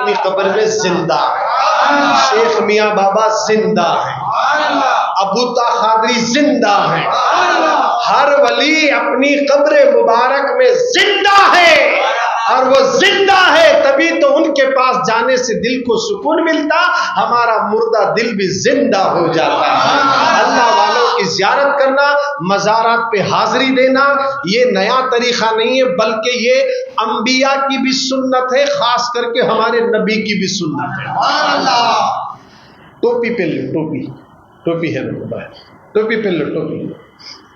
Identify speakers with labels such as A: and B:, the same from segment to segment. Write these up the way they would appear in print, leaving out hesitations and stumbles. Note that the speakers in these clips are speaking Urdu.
A: اپنی قبر میں زندہ ہے، شیخ میاں بابا زندہ ہے، ابو طا قادری زندہ ہے، ہر ولی اپنی قبر مبارک میں زندہ ہے، اور وہ زندہ ہے تبھی تو ان کے پاس جانے سے دل کو سکون ملتا، ہمارا مردہ دل بھی زندہ ہو جاتا ہے۔ اللہ والوں کی زیارت کرنا، مزارات پہ حاضری دینا، یہ نیا طریقہ نہیں ہے، بلکہ یہ انبیاء کی بھی سنت ہے، خاص کر کے ہمارے نبی کی بھی سنت ہے۔ ٹوپی پہن لو، ٹوپی ہے ٹوپی پہن لو، ٹوپی۔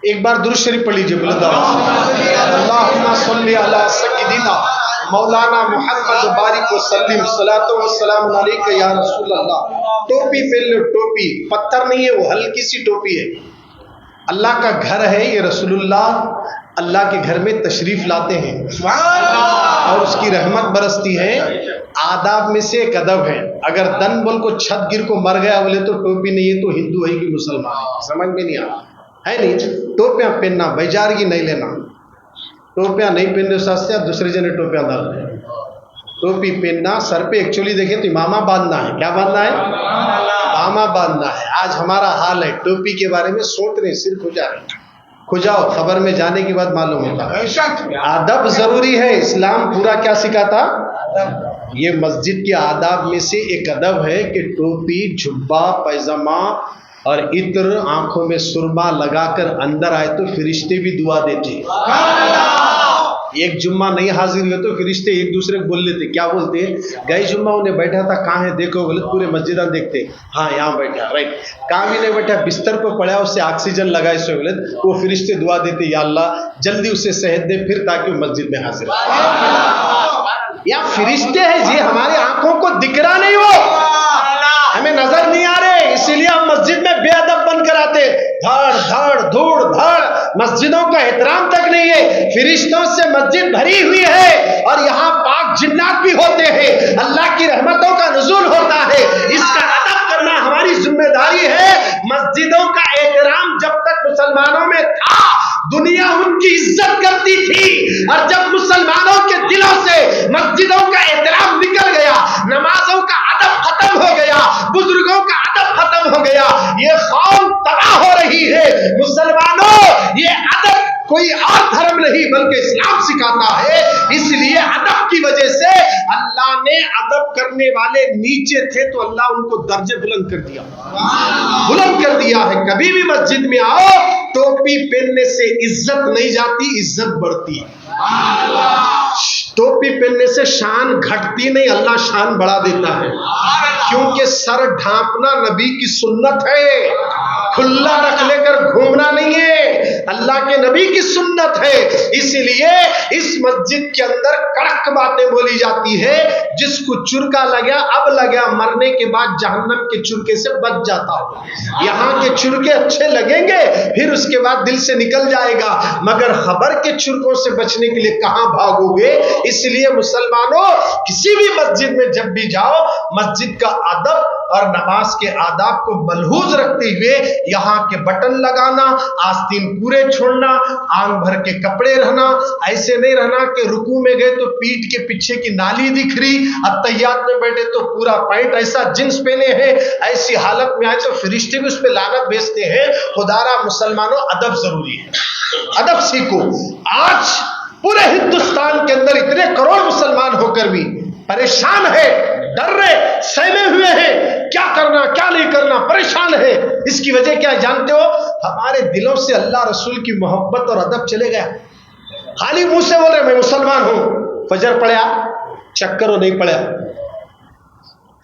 A: ایک بار درود شریف پڑھ لیجیے، اللہم صلی علی سیدنا مولانا محمد بارک وسلم، صلاۃ و سلام علیک یا رسول اللہ۔ ٹوپی پہن لو، ٹوپی پتھر نہیں ہے، وہ ہلکی سی ٹوپی ہے۔ اللہ کا گھر ہے یہ، رسول اللہ کے گھر میں تشریف لاتے ہیں اور اس کی رحمت برستی ہے۔ آداب میں سے ایک ادب ہے، اگر دن بول کو چھت گر کو مر گیا بولے تو ٹوپی نہیں ہے تو ہندو ہے کہ مسلمان ہے، سمجھ میں نہیں آتا ہے نہیں۔ ٹوپیاں پہننا، بیجارگی نہیں لینا، ٹوپیاں نہیں پہننے ساستے دوسرے جنے ٹوپیاں ڈال رہے ہیں۔ ٹوپی پہننا، سر پہ ایکچولی دیکھیں تو امامہ باندھنا ہے، کیا باندھنا ہے؟ امامہ باندھنا ہے۔ آج ہمارا حال ہے، ٹوپی کے بارے میں سوچ رہے ہیں، سر کھجا رہے ہیں، کھجاؤ، خبر میں جانے کے بعد معلوم ہوتا ہے۔ ادب ضروری ہے، اسلام پورا کیا سکھاتا؟ یہ مسجد کے آداب میں سے ایک ادب ہے کہ ٹوپی، جھبا، پیجامہ اور عطر، آنکھوں میں سرما لگا کر اندر آئے تو فرشتے بھی دعا دیتے۔ ایک جمعہ نہیں حاضر ہوئے تو فرشتے ایک دوسرے کو بول لیتے، کیا بولتے ہیں؟ گئے جمعہ انہیں بیٹھا تھا، کہاں ہے دیکھو بولے، پورے مسجدہ دیکھتے، ہاں یہاں بیٹھا، رائٹ۔ کہاں بھی نہیں بیٹھا، بستر پہ پڑا، اسے آکسیجن لگائے سو بولے، وہ فرشتے دعا دیتے، یا اللہ جلدی اسے صحت دے پھر تاکہ وہ مسجد میں حاضر ہو۔ یا فرشتے ہیں جی، ہماری آنکھوں کو دکھ رہا نہیں، وہ ہمیں نظر نہیں آ رہے، اسی لیے ہم مسجد میں بے ادب بن کر آتے، دھڑ دھڑ دھوڑ دھڑ، مسجدوں کا احترام تک نہیں ہے۔ فرشتوں سے مسجد بھری ہوئی ہے اور یہاں پاک جنات بھی ہوتے ہیں، اللہ کی رحمتوں کا نزول ہوتا ہے، اس کا ادب کرنا ہماری ذمہ داری ہے۔ مسجدوں کا احترام جب تک مسلمانوں میں تھا دنیا ان کی عزت کرتی تھی، اور جب مسلمانوں کے دلوں سے مسجدوں کا احترام نکل گیا، نمازوں کا ادب ختم ہو گیا، بزرگوں کا ادب ختم ہو گیا، یہ قوم تباہ ہو رہی ہے۔ مسلمانوں، یہ ادب کوئی اور دھرم نہیں بلکہ اسلام سکھاتا ہے، اس لیے ادب کی وجہ سے اللہ نے ادب کرنے والے نیچے تھے تو اللہ ان کو درجے بلند کر دیا ہے۔ کبھی بھی مسجد میں آؤ، ٹوپی پہننے سے عزت نہیں جاتی، عزت بڑھتی ہے۔ ٹوپی پہننے سے شان گھٹتی نہیں، اللہ شان بڑھا دیتا ہے، کیونکہ سر ڈھانپنا نبی کی سنت ہے، کھلا رکھ لے کر گھومنا نہیں ہے، اللہ کے نبی کی سنت ہے۔ اسی لیے اس مسجد کے اندر کڑک باتیں بولی جاتی ہے، جس کو چرکا لگا اب لگا، مرنے کے بعد جہنم کے چرکے سے بچ جاتا ہو۔ یہاں کے چرکے اچھے لگیں گے، پھر اس کے بعد دل سے نکل جائے گا، مگر خبر کے چرکوں سے بچنے کے لیے کہاں بھاگو گے؟ اس لیے مسلمانوں، کسی بھی مسجد میں جب بھی جاؤ، مسجد کا ادب اور نماز کے آداب کو ملحوظ رکھتے ہوئے یہاں کے بٹن لگانا، آستین پورے چھوڑنا، آنکھ بھر کے کپڑے رہنا، ایسے نہیں رہنا کہ رکوع میں گئے تو پیٹ کے پیچھے کی نالی دکھ رہی، اتحیات میں بیٹھے تو پورا پینٹ ایسا جنس پہنے ہیں، ایسی حالت میں آئے تو فرشتے بھی اس پہ لعنت بھیجتے ہیں۔ خدارا مسلمانوں، ادب ضروری ہے، ادب سیکھو۔ آج پورے ہندوستان کے اندر اتنے کروڑ مسلمان ہو کر بھی پریشان ہے، ڈر رہے، سہمے ہوئے ہیں، کیا کرنا کیا نہیں کرنا، پریشان ہے۔ اس کی وجہ کیا جانتے ہو؟ ہمارے دلوں سے اللہ رسول کی محبت اور ادب چلے گیا۔ خالی منہ سے بول رہے میں مسلمان ہوں، فجر پڑھیا، چکر ہو نہیں پڑھیا۔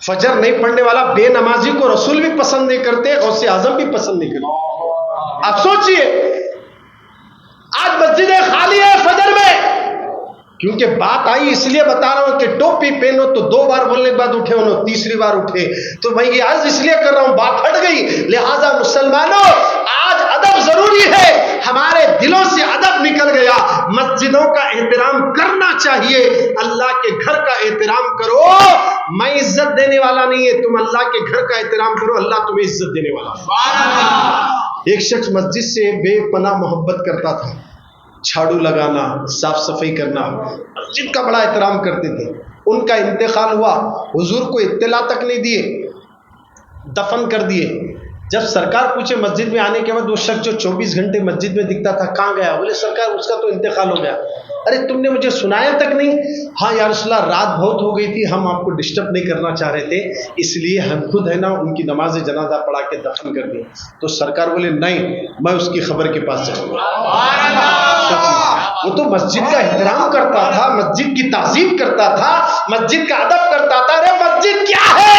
A: فجر نہیں پڑھنے والا بے نمازی کو رسول بھی پسند نہیں کرتے، غوث اعظم بھی پسند نہیں کرتے۔ آپ سوچئے، آج مسجدیں خالی ہے فجر میں، کیونکہ بات آئی، اس لیے بتا رہا ہوں کہ ٹوپی پہنو تو 2 بار بولنے کے بعد اٹھے انہوں، تیسری بار اٹھے تو میں یہ عرض اس لیے کر رہا ہوں، بات ہٹ گئی۔ لہٰذا مسلمانوں، آج ادب ضروری ہے، ہمارے دلوں سے ادب نکل گیا، مسجدوں کا احترام کرنا چاہیے، اللہ کے گھر کا احترام کرو۔ میں عزت دینے والا نہیں ہے، تم اللہ کے گھر کا احترام کرو، اللہ تمہیں عزت دینے والا۔ ایک شخص مسجد سے بے پناہ محبت کرتا تھا، جھاڑو لگانا، صاف صفائی کرنا، مسجد کا بڑا احترام کرتے تھے۔ ان کا انتقال ہوا، حضور کو اطلاع تک نہیں دیے، دفن کر دیے۔ جب سرکار پوچھے مسجد میں آنے کے بعد، وہ شخص جو 24 گھنٹے مسجد میں دکھتا تھا کہاں گیا؟ بولے سرکار اس کا تو انتقال ہو گیا۔ ارے تم نے مجھے سنایا تک نہیں؟ ہاں یا رسول اللہ رات بہت ہو گئی تھی، ہم آپ کو ڈسٹرب نہیں کرنا چاہ رہے تھے، اس لیے ہم خود ہے نا ان کی نماز جنازہ پڑھا کے دفن کر دیا۔ تو سرکار بولے نہیں، میں اس کی خبر کے پاس جاؤں گا۔ وہ تو مسجد کا احترام کرتا تھا، مسجد کی تعظیم کرتا تھا، مسجد کا ادب کرتا تھا۔ ارے مسجد کیا ہے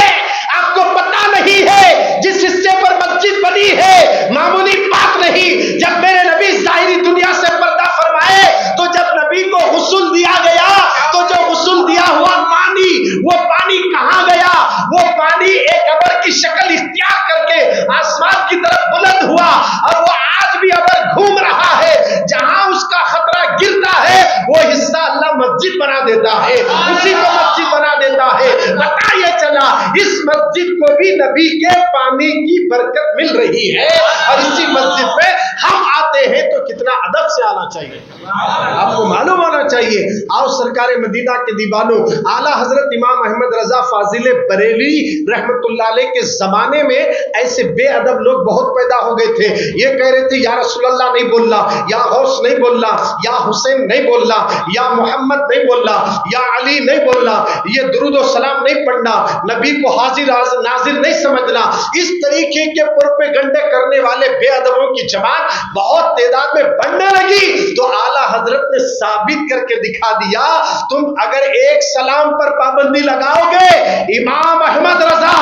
A: آپ کو پتہ نہیں ہے؟ جس حصے پر مسجد بنی ہے معمولی بات نہیں۔ جب میرے نبی ظاہری دنیا سے پردہ فرمائے تو جب نبی کو غسل دیا گیا تو جو غسل دیا ہوا پانی، وہ پانی کہاں گیا؟ وہ پانی ایک ابر کی شکل اختیار کر کے آسمان کی طرف بلند ہوا، اور وہ آج بھی ابر گھوم رہا ہے۔ جہاں اس کا خطرہ گرتا ہے وہ حصہ اللہ مسجد بنا دیتا ہے، اسی کو مسجد بنا دیتا ہے۔ پتہ یہ چلا اس مسجد کو بھی نبی کے پانی کی برکت مل رہی ہے، اور اسی مسجد میں ہم آتے ہیں تو کتنا ادب سے آنا چاہیے، آپ کو معلوم ہونا چاہیے۔ آؤ سرکار مدینہ کے دیوانوں، اعلیٰ حضرت امام احمد رضا فاضل بریلوی رحمت اللہ علیہ کے زمانے میں ایسے بے ادب لوگ بہت پیدا ہو گئے تھے۔ یہ کہہ رہے تھے یا رسول اللہ نہیں بولنا، یا غوث نہیں بولنا، یا حسین نہیں بولنا، یا محمد نہیں بولنا، یا علی نہیں بولنا، یہ درود و سلام نہیں پڑھنا، نبی کو حاضر ناظر نہیں سمجھنا۔ اس طریقے کے پروپیگنڈے کرنے والے بے ادبوں کی جماعت بہت تعداد میں بڑھنے لگی، تو اعلیٰ حضرت نے ثابت کر کے دکھا دیا، تم اگر ایک سلام پر پابندی لگاؤ گے، امام احمد رضا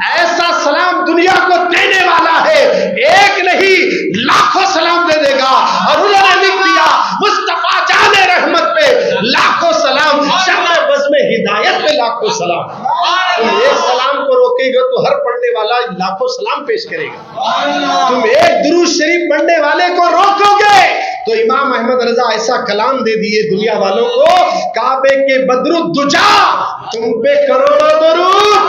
A: ایسا سلام دنیا کو دینے والا ہے، ایک نہیں لاکھوں سلام دے دے گا۔ اور انہوں نے لکھ دیا مصطفیٰ جان رحمت پہ لاکھوں سلام، شمع بزم ہدایت پہ لاکھوں سلام۔ تم ایک سلام کو روکے گا تو ہر پڑھنے والا لاکھوں سلام پیش کرے گا، تم ایک درود شریف پڑھنے والے کو روکو گے تو امام احمد رضا ایسا کلام دے دیے دنیا والوں کو، کعبے کے بدر الدجا تم پہ کروڑوں درود،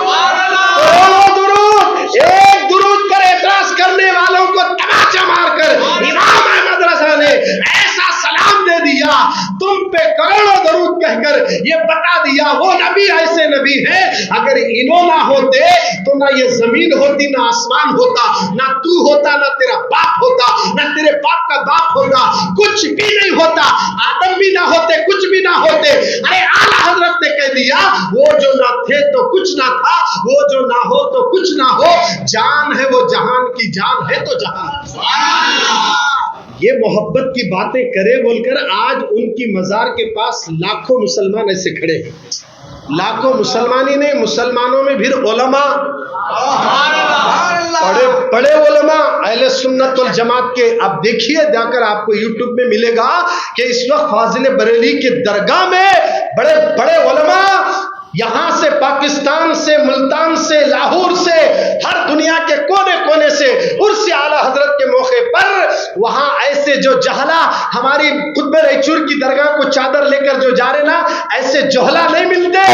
A: کروڑوں درود، ایک درود پر اعتراض کرنے والوں کو تماچا مار کر امام احمد رضا نے ایسا سلام دے دیا، تم پہ کروڑوں درود کہہ کر یہ بتا دیا وہ نبی ایسے نبی ہیں، اگر انہوں نہ ہوتے تو نہ یہ زمین ہوتی، نہ آسمان ہوتا، نہ تو ہوتا، نہ تیرا باپ ہوتا، نہ تیرے باپ کا باپ ہوتا، کچھ بھی نہیں ہوتا، آدم بھی نہ ہوتے، کچھ بھی نہ ہوتے۔ ارے اعلیٰ حضرت نے کہہ دیا وہ جو نہ تھے تو کچھ نہ تھا، وہ جو نہ ہو تو کچھ نہ ہو، جان ہے وہ جہان کی جان ہے تو جہان۔ یہ محبت کی باتیں کرے بول کر آج ان کی مزار کے پاس لاکھوں مسلمان ایسے کھڑے ہیں، لاکھوں مسلمان ہی نہیں، مسلمانوں میں بھی علماء، بڑے علماء اہل سنت والجماعت کے۔ اب دیکھیے جا کر آپ کو یوٹیوب میں ملے گا کہ اس وقت فاضل بریلی کے درگاہ میں بڑے بڑے علماء یہاں سے پاکستان سے، ملتان سے، لاہور سے، ہر دنیا کے کونے کونے سے عرس اعلیٰ حضرت کے موقع پر وہاں ایسے جو جہلا ہماری قطب ریچور کی درگاہ کو چادر لے کر جو جا رہے نا، ایسے جہلا نہیں ملتے،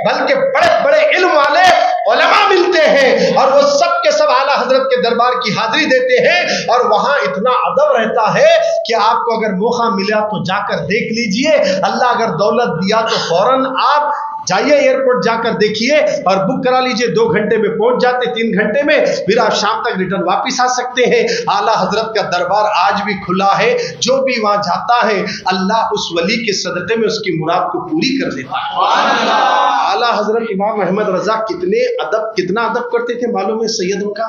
A: بلکہ بڑے بڑے علم والے علماء ملتے ہیں، اور وہ سب کے سب اعلیٰ حضرت کے دربار کی حاضری دیتے ہیں، اور وہاں اتنا ادب رہتا ہے کہ آپ کو اگر موقع ملا تو جا کر دیکھ لیجئے۔ اللہ اگر دولت دیا تو فوراً آپ جائیے ایئرپورٹ جا کر دیکھیے اور بک کرا لیجئے، 2 گھنٹے میں پہنچ جاتے، 3 گھنٹے میں، پھر آپ شام تک ریٹرن واپس آ سکتے ہیں۔ اعلیٰ حضرت کا دربار آج بھی کھلا ہے، جو بھی وہاں جاتا ہے اللہ اس ولی کے صدقے میں اس کی مراد کو پوری کر دیتا ہے۔ اعلیٰ حضرت امام احمد رضا کتنا ادب کرتے تھے معلوم ہے سیدوں کا؟